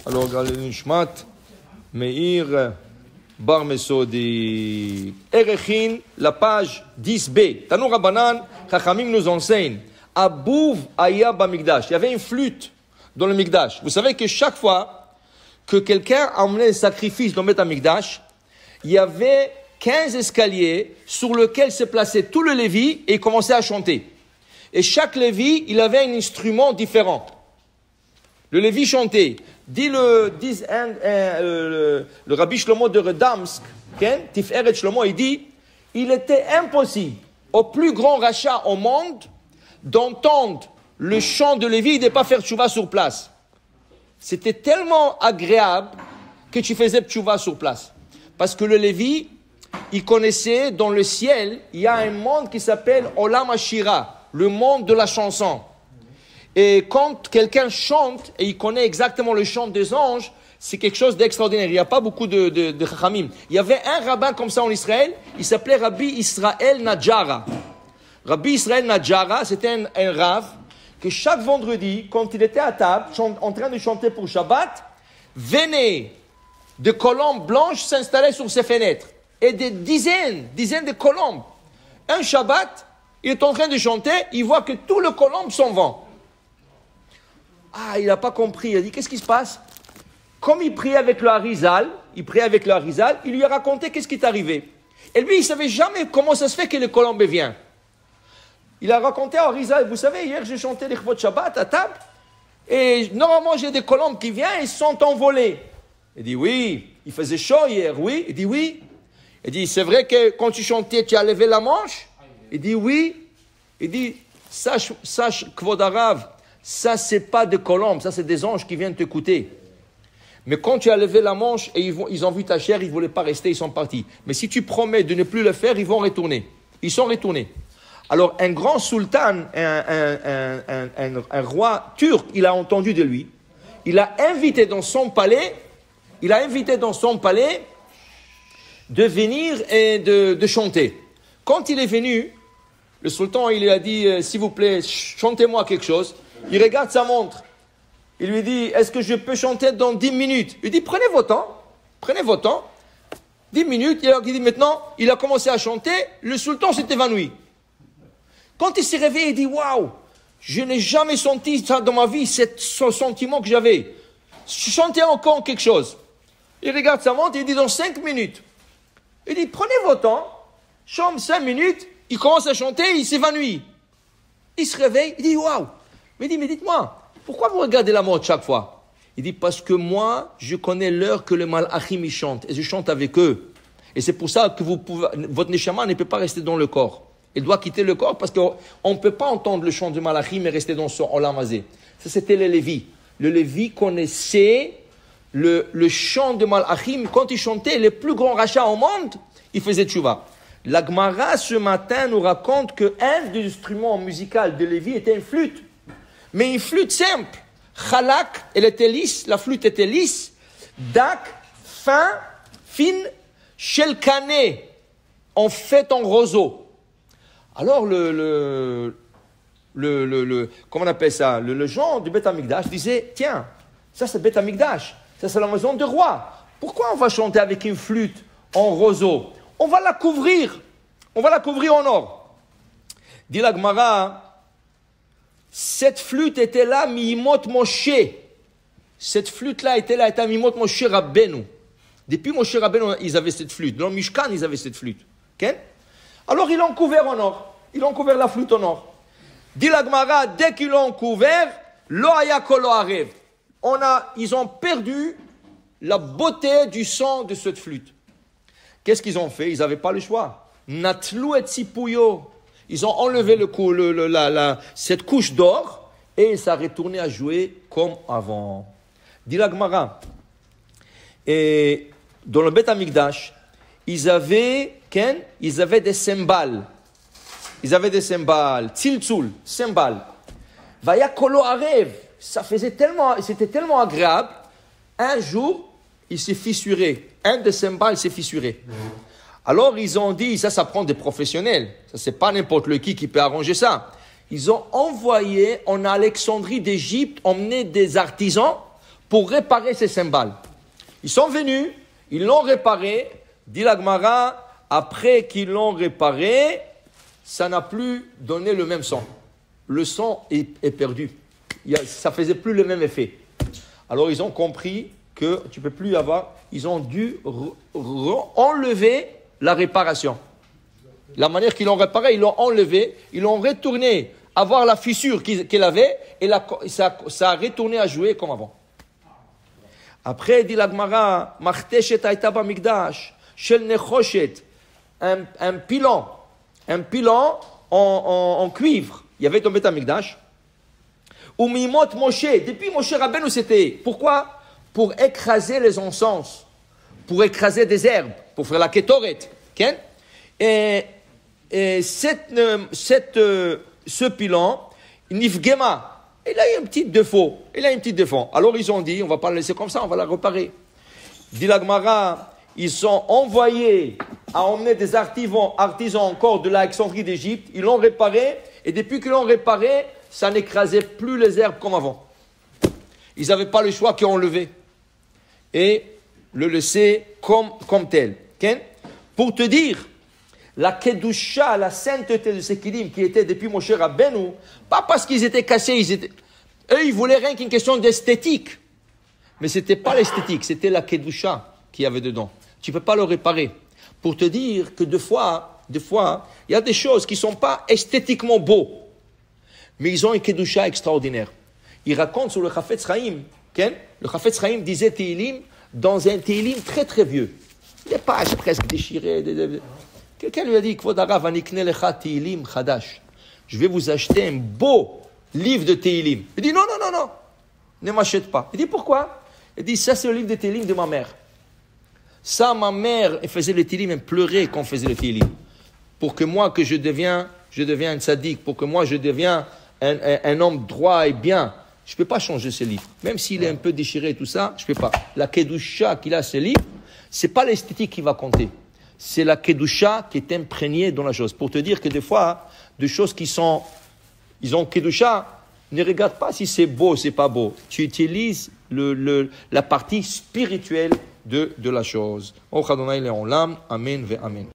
Alors, regardez Nishmat, Meir, Bar Mesodi, Erechin, la page 10b. Tanou Rabbanan, Chachamim nous enseigne. Abouv Aya Bamikdash. Il y avait une flûte dans le Mikdash. Vous savez que chaque fois que quelqu'un emmenait un sacrifice dans le Bet Mikdash, il y avait 15 escaliers sur lesquels se plaçait tout le Lévi et il commençait à chanter. Et chaque Lévi, il avait un instrument différent. Le Lévi chantait. Dit le Rabbi Shlomo de Redamsk, Tiferet Shlomo, il dit, il était impossible au plus grand rachat au monde d'entendre le chant de Lévi et de ne pas faire tchouva sur place. C'était tellement agréable que tu faisais tchouva sur place. Parce que le Lévi, il connaissait dans le ciel, il y a un monde qui s'appelle Olam Hashira, le monde de la chanson. Et quand quelqu'un chante et il connaît exactement le chant des anges, c'est quelque chose d'extraordinaire. Il n'y a pas beaucoup de chachamim. Il y avait un rabbin comme ça en Israël, il s'appelait Rabbi Israël Najara. Rabbi Israël Najara, c'était un rav que chaque vendredi, quand il était à table, en train de chanter pour Shabbat, venaient de colombes blanches s'installer sur ses fenêtres. Et des dizaines de colombes. Un Shabbat, il est en train de chanter, il voit que tout le colombe s'en vont. Ah, il n'a pas compris. Il a dit, qu'est-ce qui se passe? Comme il priait avec le Harizal, il lui a raconté qu'est-ce qui est arrivé. Et lui, il ne savait jamais comment ça se fait que le colombe vient. Il a raconté à Harizal, vous savez, hier j'ai chanté les Chvot Shabbat à table, et normalement j'ai des colombes qui viennent et ils sont envolés. Il dit, oui, il faisait chaud hier, oui. Il dit, oui. Il dit, c'est vrai que quand tu chantais, tu as levé la manche? Il dit, oui. Il dit, sache, Kvod Arav, ça, c'est pas des colombes, ça, c'est des anges qui viennent t'écouter. Mais quand tu as levé la manche et ils ont vu ta chair, ils ne voulaient pas rester, ils sont partis. Mais si tu promets de ne plus le faire, ils vont retourner. Ils sont retournés. Alors, un grand sultan, un roi turc, il a entendu de lui. Il a invité dans son palais de venir et de chanter. Quand il est venu, le sultan, il lui a dit, s'il vous plaît, chantez-moi quelque chose. Il regarde sa montre. Il lui dit, est-ce que je peux chanter dans 10 minutes? Il dit, prenez votre temps. 10 minutes. Il dit, maintenant, il a commencé à chanter. Le sultan s'est évanoui. Quand il s'est réveillé, il dit, waouh, je n'ai jamais senti ça dans ma vie, ce sentiment que j'avais. Chantez encore quelque chose. Il regarde sa montre, il dit, dans 5 minutes. Il dit, prenez votre temps. Chante 5 minutes. Il commence à chanter, il s'évanouit. Il se réveille, il dit, waouh. Mais dites-moi, pourquoi vous regardez la montre chaque fois? Il dit, parce que moi, je connais l'heure que le malachim y chante, et je chante avec eux. Et c'est pour ça que votre neshama ne peut pas rester dans le corps. Il doit quitter le corps, parce qu'on ne peut pas entendre le chant du malachim et rester dans son olam hazé. Ça, c'était le Lévi. Le Lévi connaissait le chant de malachim. Quand il chantait les plus grands rachats au monde, il faisait tchouva. La Gemara, ce matin, nous raconte qu'un des instruments musicaux de Lévi était une flûte. Mais une flûte simple. Chalak, elle était lisse, la flûte était lisse. Dak, fine, shelkané, en fait en roseau. Alors comment on appelle ça? Le gens du Bet Amikdash disait, tiens, ça c'est Bet Amikdash, ça c'est la maison du roi. Pourquoi on va chanter avec une flûte en roseau? On va la couvrir en or. Dit la Gemara, cette flûte était là, Mimot Moshe. Cette flûte-là était là, était Mimot Moshe Rabbeinu. Depuis Moshe Rabbeinu, ils avaient cette flûte. Dans le Mishkan, ils avaient cette flûte. Okay? Alors, ils l'ont couvert en or. Ils ont couvert la flûte en or. Dit la Gemara, dès qu'ils l'ont couvert, Lo haya kol lo arev. Ils ont perdu la beauté du son de cette flûte. Qu'est-ce qu'ils ont fait? Ils n'avaient pas le choix. Natlou et tzipouyo. Ils ont enlevé cette couche d'or et ça a retourné à jouer comme avant. Dit la Gemara. Et dans le Bet Amikdash, ils avaient des cymbales. Tziltzul, cymbales. Vaya kolo arev. C'était tellement agréable. Un jour, il s'est fissuré. Un des cymbales s'est fissuré. Alors, ils ont dit, ça prend des professionnels. Ça, c'est pas n'importe qui peut arranger ça. Ils ont envoyé en Alexandrie d'Égypte, emmené des artisans pour réparer ces cymbales. Ils sont venus, ils l'ont réparé, dit la Gemara, après qu'ils l'ont réparé, ça n'a plus donné le même son. Le son est perdu. Ça faisait plus le même effet. Alors ils ont compris que tu ne peux plus avoir, ils ont dû enlever la réparation. La manière qu'ils l'ont réparé, ils l'ont enlevé, ils l'ont retourné à voir la fissure qu'il avait, et ça a retourné à jouer comme avant. Après, dit la Gemara, Machteshet Aïta Bamikdash, Shel Nechoshet, un pilon en cuivre. Il y avait tombé à Mikdash. Ou Mimot Moshe, depuis Moshe Rabbeinu c'était. Pourquoi? Pour écraser les encens, pour écraser des herbes, pour faire la Ketoret. Okay? Et ce pilon, Nifgema, il a un petit défaut. Alors ils ont dit, on ne va pas le laisser comme ça, on va la réparer. Dit la Gemara, ils sont envoyés à emmener des artisans encore de l'Alexandrie d'Égypte. Ils l'ont réparé, et depuis qu'ils l'ont réparé, ça n'écrasait plus les herbes comme avant. Ils n'avaient pas le choix qu'ils ont enlevé. Et le laisser comme tel. Okay? Pour te dire, la Kedusha, la sainteté de ces kilim qui étaient depuis Moshe Rabbeinu, pas parce qu'ils étaient cassés, eux ils voulaient rien qu'une question d'esthétique. Mais ce n'était pas l'esthétique, c'était la Kedusha qu'il y avait dedans. Tu ne peux pas le réparer. Pour te dire que des fois, il y a des choses qui ne sont pas esthétiquement beaux, mais ils ont une Kedusha extraordinaire. Il raconte sur le Chafetz Chaim, le Chafetz Chaim disait Tehillim dans un Tehillim très très vieux. Les pages presque déchirées. Quelqu'un lui a dit, Kvod Harav, anikne lecha Tehillim chadash. Je vais vous acheter un beau livre de Tehillim. Il dit non, ne m'achète pas. Il dit pourquoi? Il dit ça c'est le livre de Tehillim de ma mère. Ça, ma mère, elle faisait le Tehillim, elle pleurait quand on faisait le Tehillim. Pour que moi, que je deviens un tzaddik, pour que moi je deviens un homme droit et bien, je ne peux pas changer ce livre. Même s'il est un peu déchiré et tout ça, je ne peux pas. La Kedusha qu'il a ce livre, ce n'est pas l'esthétique qui va compter. C'est la Kedusha qui est imprégnée dans la chose. Pour te dire que des fois, des choses ils ont Kedusha, ne regarde pas si c'est beau ou c'est pas beau. Tu utilises la partie spirituelle de la chose. Amen ve amen.